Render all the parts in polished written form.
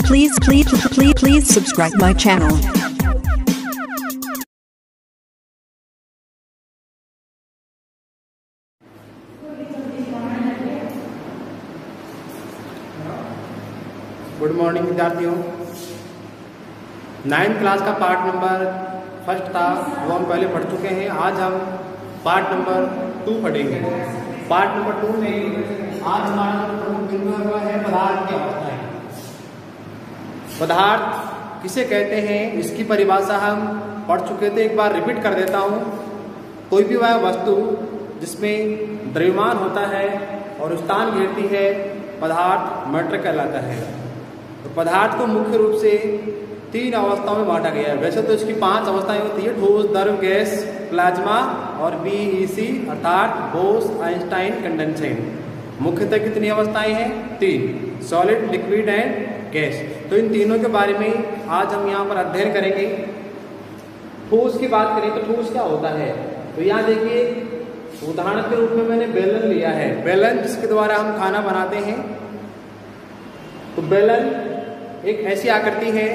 Please subscribe my channel. Good morning विद्यार्थियों। 9th class का part number first था वो हम पहले पढ़ चुके हैं। आज हम पार्ट नंबर 2 पढ़ेंगे। पार्ट नंबर 2 में आज हमारा जो प्रमुख बिंदु है वह है पदार्थ की अवस्थाएं। पदार्थ किसे कहते हैं इसकी परिभाषा हम पढ़ चुके थे, एक बार रिपीट कर देता हूँ। कोई भी वह वस्तु जिसमें द्रव्यमान होता है और स्थान घेरती है पदार्थ मैटर कहलाता है। तो पदार्थ को मुख्य रूप से 3 अवस्थाओं में बांटा गया है। वैसे तो इसकी 5 अवस्थाएं होती है, ठोस, द्रव, गैस, प्लाज्मा और बीईसी अर्थात बोस आइंस्टाइन कंडेंसेट। मुख्यतः कितनी अवस्थाएं हैं? 3, सॉलिड, लिक्विड एंड गैस। तो इन तीनों के बारे में आज हम यहाँ पर अध्ययन करेंगे। ठोस की बात करें तो ठोस क्या होता है, तो यहाँ देखिए उदाहरण के रूप में मैंने बेलन लिया है। बेलन जिसके द्वारा हम खाना बनाते हैं। तो बेलन एक ऐसी आकृति है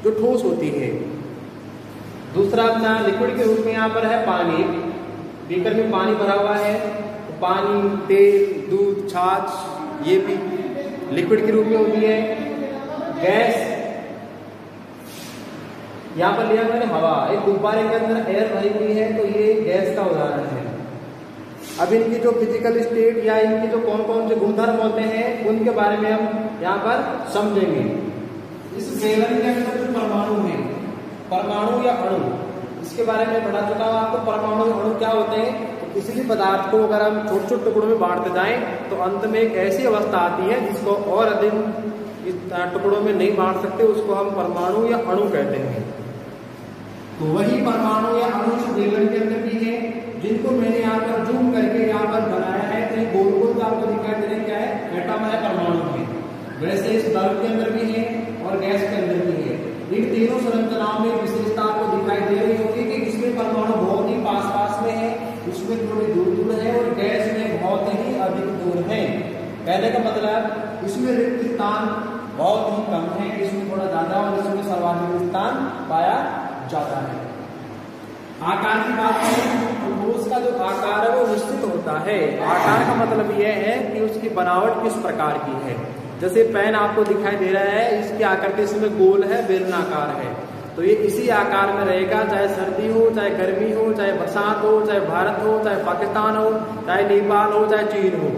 जो ठोस होती है। दूसरा अपना लिक्विड के रूप में यहाँ पर है पानी। बीकर में पानी भरा हुआ है, तो पानी, तेल, दूध, छाछ ये भी लिक्विड के रूप में होती है। गैस यहाँ पर लिया मैंने हवा। एक गुब्बारे के अंदर एयर भरी हुई है तो ये गैस का उदाहरण है। अब इनकी जो फिजिकल स्टेट या इनकी जो कौन कौन से गुणधर्म होते हैं उनके बारे में हम यहाँ पर समझेंगे। इस बेलन के अंदर जो परमाणु है, परमाणु या अणु, इसके बारे में पढ़ा चुका हूँ आपको। परमाणु अणु क्या होते हैं? तो किसी भी पदार्थ को अगर हम छोटे छोटे टुकड़ों में बांटते जाएं तो अंत में एक ऐसी अवस्था आती है जिसको और अधिक इस टुकड़ों में नहीं बांट सकते, उसको हम परमाणु या अणु कहते हैं। तो वही परमाणु या अणु इस बेलन के अंदर भी है, जिनको मैंने यहाँ पर जूम करके यहाँ पर बनाया है। तो ये गोल गोल आपको दिखाई दे रहा है, क्या है? एटम है परमाणु में। वैसे इस द्रव के अंदर भी है और गैस के अंदर भी है। इन तीनों संरचनाओं में विशेषता आपको दिखाई दे रही होगी कि इसमें परमाणु बहुत ही पास पास में है, उसमें थोड़ी दूर दूर है और गैस में बहुत ही अधिक दूर है। कहने का मतलब इसमें रिक्त स्थान बहुत ही कम है, इसमें थोड़ा ज्यादा और इसमें सर्वाधिक स्थान पाया जाता है। आकार की बात करें तो ठोस का जो आकार है वो निश्चित होता है। आकार का मतलब यह है कि उसकी बनावट किस प्रकार की है। जैसे पेन आपको दिखाई दे रहा है, इसकी आकृति इसमें गोल है, बेलनाकार है, तो ये इसी आकार में रहेगा। चाहे सर्दी हो, चाहे गर्मी हो, चाहे बरसात हो, चाहे भारत हो, चाहे पाकिस्तान हो, चाहे नेपाल हो, चाहे चीन हो,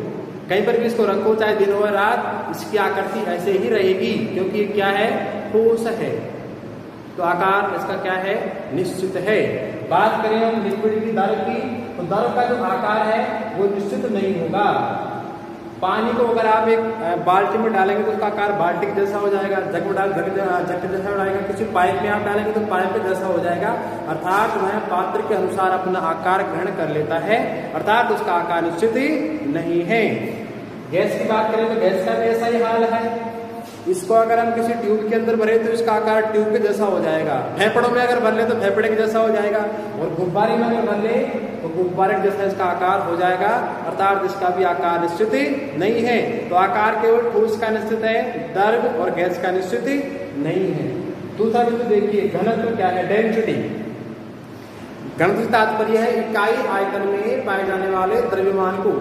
कहीं पर भी इसको रखो, चाहे दिन हो रात, इसकी आकृति ऐसे ही रहेगी क्योंकि क्या है? ठोस है। तो आकार इसका क्या है? निश्चित है। बात करें हम लिक्विड की, द्रव की, तो द्रव का जो आकार है वो निश्चित नहीं होगा। पानी को अगर आप एक बाल्टी में डालेंगे तो उसका आकार बाल्टी के जैसा हो जाएगा, जग में डाल जग के जैसा हो जाएगा, किसी पाइप में आप डालेंगे तो पाइप के जैसा हो जाएगा। अर्थात वह पात्र के अनुसार अपना आकार ग्रहण कर लेता है, अर्थात उसका आकार निश्चित ही नहीं है। गैस की बात करें तो गैस का भी ऐसा ही हाल है। इसको अगर हम किसी ट्यूब के अंदर भरे तो इसका आकार ट्यूब के जैसा हो जाएगा। फेफड़ों में अगर भर ले तो फेफड़े के जैसा हो जाएगा, और गुब्बारे में अगर भर ले तो गुब्बारे के जैसा इसका आकार हो जाएगा, अर्थात इसका भी आकार निश्चित ही नहीं है। तो आकार केवल ठोस का निश्चित है, द्रव और गैस का निश्चित ही नहीं है। दूसरा बिंदु देखिए, घनत्व क्या है? डेंसिटी। घनत्व तात्पर्य है इकाई आयतन में पाए जाने वाले द्रव्यमान को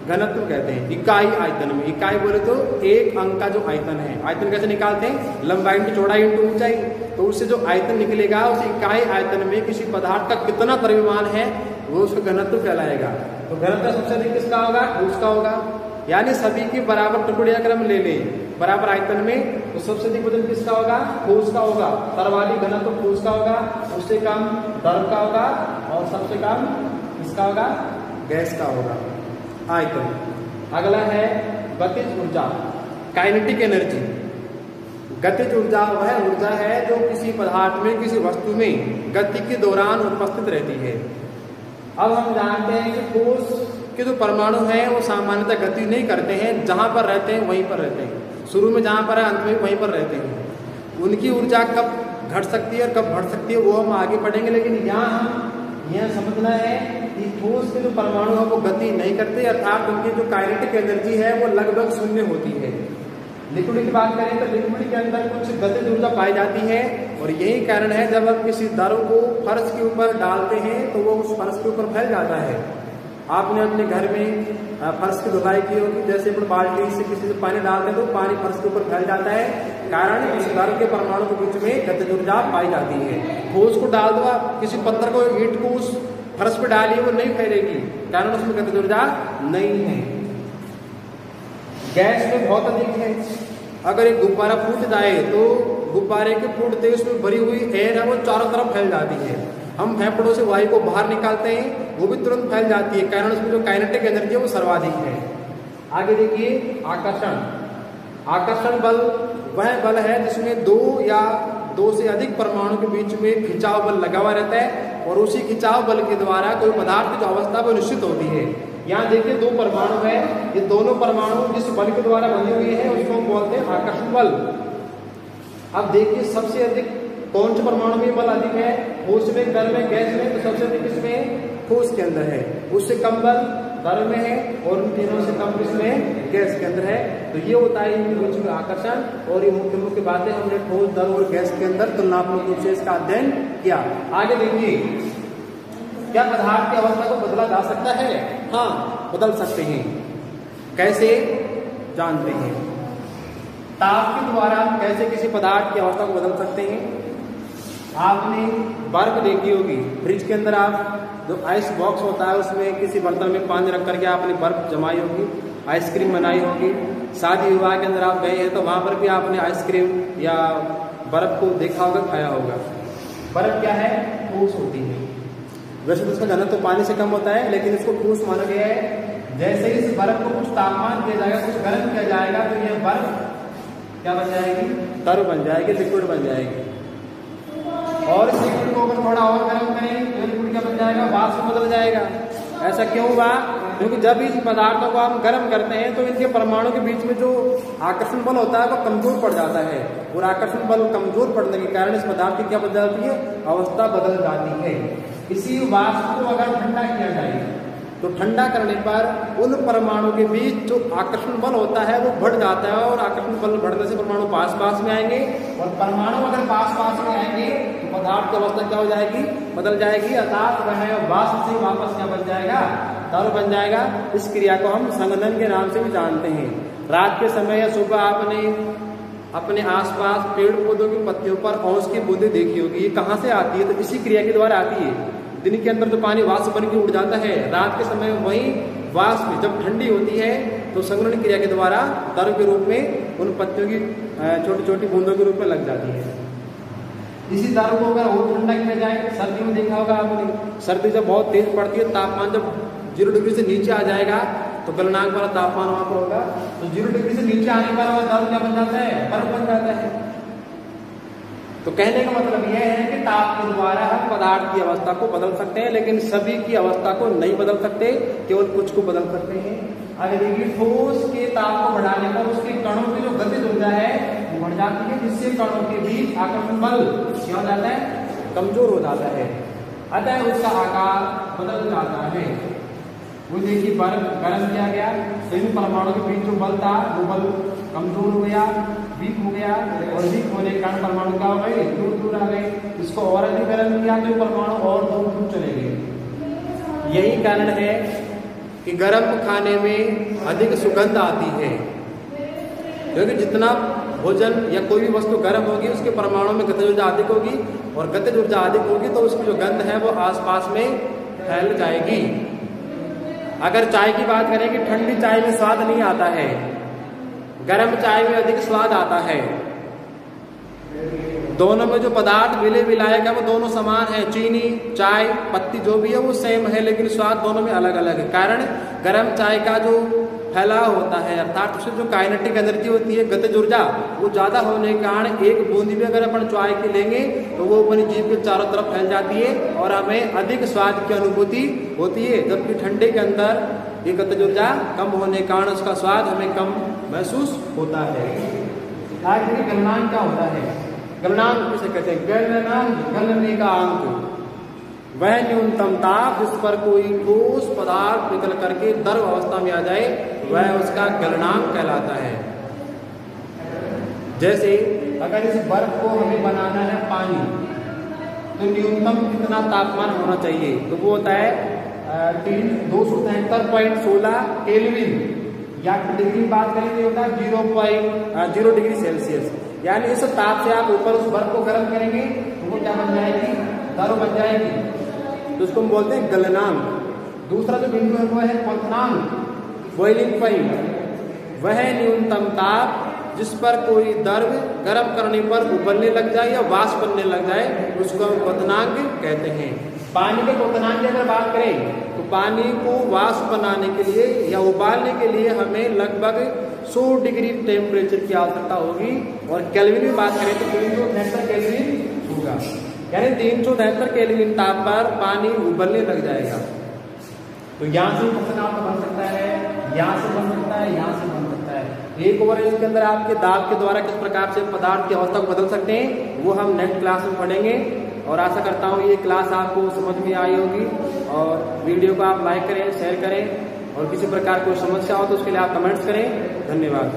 घनत्व कहते हैं। इकाई आयतन में, इकाई बोले तो एक अंक का जो आयतन है। आयतन कैसे निकालते हैं? लंबाई इंटू चौड़ाई इंटू ऊंचाई। तो उससे जो आयतन निकलेगा उस इकाई आयतन में किसी पदार्थ का कितना द्रव्यमान है वो उसका घनत्व कहलाएगा। तो घनत्व सबसे अधिक किसका होगा? ठोस का होगा। यानी सभी की बराबर टुकड़े अगर हम ले लें बराबर आयतन में तो सबसे अधिक वजन किसका होगा? ठोस का होगा। सर्वाधिक घनत्व ठोस का होगा, उससे कम द्रव का होगा और सबसे कम किसका होगा? गैस का होगा। आयतन। अगला है गतिज ऊर्जा, काइनेटिक एनर्जी। गतिज ऊर्जा वह ऊर्जा है जो किसी पदार्थ में, किसी वस्तु में गति के दौरान उपस्थित रहती है। अब हम जानते हैं कि ठोस के जो परमाणु हैं वो सामान्यतः गति नहीं करते हैं, जहां पर रहते हैं वहीं पर रहते हैं। शुरू में जहां पर है, अंत में वहीं पर रहते हैं। उनकी ऊर्जा कब घट सकती है और कब बढ़ सकती है वो हम आगे पढ़ेंगे, लेकिन यहाँ हम यह समझना है कि ठोस के जो परमाणु है वो गति नहीं करते, अर्थात उनकी जो काइनेटिक एनर्जी है वो लगभग शून्य होती है। लिक्विड की बात करें तो लिक्विड के अंदर कुछ गतिज ऊर्जा पाई जाती है और यही कारण है जब हम किसी दारू को फर्श के ऊपर डालते हैं तो वो उस फर्श के ऊपर फैल जाता है। आपने अपने घर में फर्श की धुलाई की होगी, जैसे अपन बाल्टी से किसी से पानी डालते हैं तो पानी फर्श के ऊपर फैल जाता है, कारण इस दारू के परमाणु के बीच में गतिज ऊर्जा पाई जाती है। ठोस को डाल दो आप, किसी पत्थर को, ईंट को उस फर्श पे डालिए, वो नहीं फैलेगी, कारण उसमें गतिज ऊर्जा नहीं है। गैस में बहुत अधिक है। अगर एक गुब्बारा फूट जाए तो गुब्बारे के फूटते उसमें भरी हुई एयर है वो चारों तरफ फैल जाती है। हम फेफड़ों से वायु को बाहर निकालते हैं, वो भी तुरंत फैल जाती है, कारण उसमें जो काइनेटिक एनर्जी है वो सर्वाधिक है। आगे देखिए आकर्षण। आकर्षण बल वह बल है जिसमें दो से अधिक परमाणु के बीच में खिंचाव बल लगा हुआ रहता है और उसी खिंचाव बल के द्वारा कोई पदार्थ की जो अवस्था वो निश्चित होती है। यहाँ देखिए दो परमाणु है, ये दोनों परमाणु जिस बल के द्वारा बने हुए हैं उसको हम बोलते हैं आकर्षण बल। अब देखिए सबसे अधिक कौन से परमाणु में बल अधिक है, ठोस में, तरल में, गैस में, तो सबसे अधिक किसमें, ठोस के अंदर है। उससे कम बल तरल में है और उन तीनों से कम किसमें, गैस के अंदर है। तो ये होता है इनके बीच में आकर्षण। और ये मुख्य मुख्य बातें हमने ठोस, तरल और गैस के अंदर तुलनात्मक रूप से इसका अध्ययन किया। आगे देखिए, क्या पदार्थ की अवस्था को बदला जा सकता है? हाँ, बदल सकते हैं। कैसे, जानते हैं। ताप के द्वारा हम कैसे किसी पदार्थ की अवस्था को बदल सकते हैं? आपने बर्फ देखी होगी, फ्रिज के अंदर आप जो आइस बॉक्स होता है उसमें किसी बर्तन में पानी रख करके आपने बर्फ जमाई होगी, आइसक्रीम बनाई होगी। शादी विवाह के अंदर आप गए हैं तो वहां पर भी आपने आइसक्रीम या बर्फ को देखा होगा, खाया होगा। बर्फ क्या है, ठोस होती है। वैसे तो इसका घनत्व तो पानी से कम होता है, लेकिन इसको ठोस माना गया है। जैसे इस बर्फ को कुछ तापमान दिया जाएगा, कुछ गर्म किया जाएगा, तो यह बर्फ क्या बन जाएगी, तरल बन जाएगी, लिक्विड बन जाएगी। और इस लिक्विड को अगर थोड़ा और गर्म करें तो लिक्विड क्या बन जाएगा, वाष्प में बदल जाएगा। ऐसा क्यों हुआ? क्योंकि जब इस पदार्थों को हम गर्म करते हैं तो इनके परमाणु के बीच में जो आकर्षण बल होता है वो कमजोर पड़ जाता है, और आकर्षण बल कमजोर पड़ने के कारण इस पदार्थ की क्या बदल जाती है, अवस्था बदल जाती है। इसी वाष्प को अगर ठंडा किया जाए तो ठंडा करने पर उन परमाणु के बीच जो आकर्षण बल होता है वो बढ़ जाता है, और आकर्षण बल बढ़ने से परमाणु पास पास में आएंगे, और परमाणु अगर पास पास में आएंगे तो पदार्थ की अवस्था क्या हो जाएगी, बदल जाएगी, अर्थात वह वाष्प से वापस क्या बन जाएगा, तरल बन जाएगा। इस क्रिया को हम संघनन के नाम से भी जानते हैं। रात के समय या सुबह आपने अपने आसपास पेड़ पौधों की पत्तियों पर औंस की बूंदें देखी होगी, ये कहाँ से आती है, तो इसी क्रिया के द्वारा आती है। दिन के अंदर तो पानी वाष्प बन के उड़ जाता है, रात के समय वही वाष्प जब ठंडी होती है तो संघनन क्रिया के द्वारा तरल के रूप में उन पत्तियों की छोटी छोटी बूंदों के रूप में लग जाती है। इसी तरल को अगर और ठंडा किया जाए, सर्दी में देखा होगा आपने, सर्दी जब बहुत तेज पड़ती है, तापमान जब 0 डिग्री से नीचे आ जाएगा तो गलनांक वाला तापमान वहां पर होगा, तो 0 डिग्री से नीचे आने पर वह तरल क्या बन जाता है, बर्फ बन जाता है। तो कहने का मतलब यह है कि ताप के द्वारा हम पदार्थ की अवस्था को बदल सकते हैं, लेकिन सभी की अवस्था को नहीं बदल सकते, केवल कुछ को बदल सकते हैं। आगे देखिए, ठोस के ताप को बढ़ाने पर उसके कणों की जो गतिज ऊर्जा है वो बढ़ जाती है, जिससे कणों के बीच आकर्षण बल क्या हो जाता है, कमजोर हो जाता है, अतः उसका आकार बदल जाता है। वो देखिए बर्फ गर्म किया गया, सभी परमाणु के बीच जो बल था वो बल कमजोर हो गया, वीक हो गया, और वीक होने के कारण परमाणु क्या हो गए, दूर दूर आ गए। इसको और अधिक गर्म किया तो परमाणु और दूर दूर चले गए। यही कारण है कि गर्म खाने में अधिक सुगंध आती है, क्योंकि जितना भोजन या कोई भी वस्तु गर्म होगी उसके परमाणु में गतिज ऊर्जा अधिक होगी, और गतिज ऊर्जा अधिक होगी तो उसकी जो गंध है वो आसपास में फैल जाएगी। अगर चाय की बात करें कि ठंडी चाय में स्वाद नहीं आता है, गर्म चाय में अधिक स्वाद आता है। दोनों में जो पदार्थ मिले मिलाएगा वो दोनों समान है, चीनी, चाय, पत्ती जो भी है वो सेम है, लेकिन स्वाद दोनों में अलग अलग है। कारण गर्म चाय का जो फैलाव होता है, अर्थात उसमें जो काइनेटिक एनर्जी होती है, गतिज ऊर्जा, वो ज्यादा होने के कारण एक बूंदी भी अगर अपन चाय की लेंगे तो वो अपनी जीभ के चारों तरफ फैल जाती है और हमें अधिक स्वाद की अनुभूति होती है, जबकि ठंडे के अंदर ये गतिज ऊर्जा कम होने के कारण उसका स्वाद हमें कम महसूस होता है। आगे गलनांक क्या होता है? गलनांक किसे कहते हैं? गलनांक, गलने का अंक वह न्यूनतम ताप जिस पर कोई ठोस पदार्थ निकल करके द्रव अवस्था में आ जाए, वह उसका गलनांक कहलाता है। जैसे अगर इस बर्फ को हमें बनाना है पानी, तो न्यूनतम कितना तापमान होना चाहिए? तो वो होता है 273.16 केल्विन, या डिग्री बात करेंगे होता है 0.0 डिग्री सेल्सियस। यानी इस ताप से आप ऊपर उस बर्फ को गर्म करेंगे तो वो क्या बन जाएगी? द्रव बन जाएगी। तो उसको हम बोलते हैं गलनांक। दूसरा जो बिंदु है वो है क्वथनांक, बॉइलिंग पॉइंट। वह न्यूनतम ताप जिस पर कोई द्रव गर्म करने पर उबलने लग जाए या वाष्प बनने लग जाए, उसको हम क्वथनांक कहते हैं। पानी के क्वथनांक की अगर बात करें तो पानी को वाष्प बनाने के लिए या उबालने के लिए हमें लगभग 100 डिग्री टेम्परेचर की आवश्यकता होगी, और केल्विन में बात करें तो 373 केल्विन होगा। यानी 373 केल्विन ताप पर पानी उबलने लग जाएगा। तो यहाँ से क्वथनांक बन सकता है, यहाँ से बन सकता है, यहाँ से बन सकता है। एक ओवर इसके अंदर आपके दाब के द्वारा किस प्रकार से पदार्थ की अवस्था को बदल सकते हैं वो हम नेक्स्ट क्लास में पढ़ेंगे। और आशा करता हूँ ये क्लास आपको समझ में आई होगी, और वीडियो को आप लाइक करें, शेयर करें, और किसी प्रकार कोई समस्या हो तो उसके लिए आप कमेंट्स करें। धन्यवाद।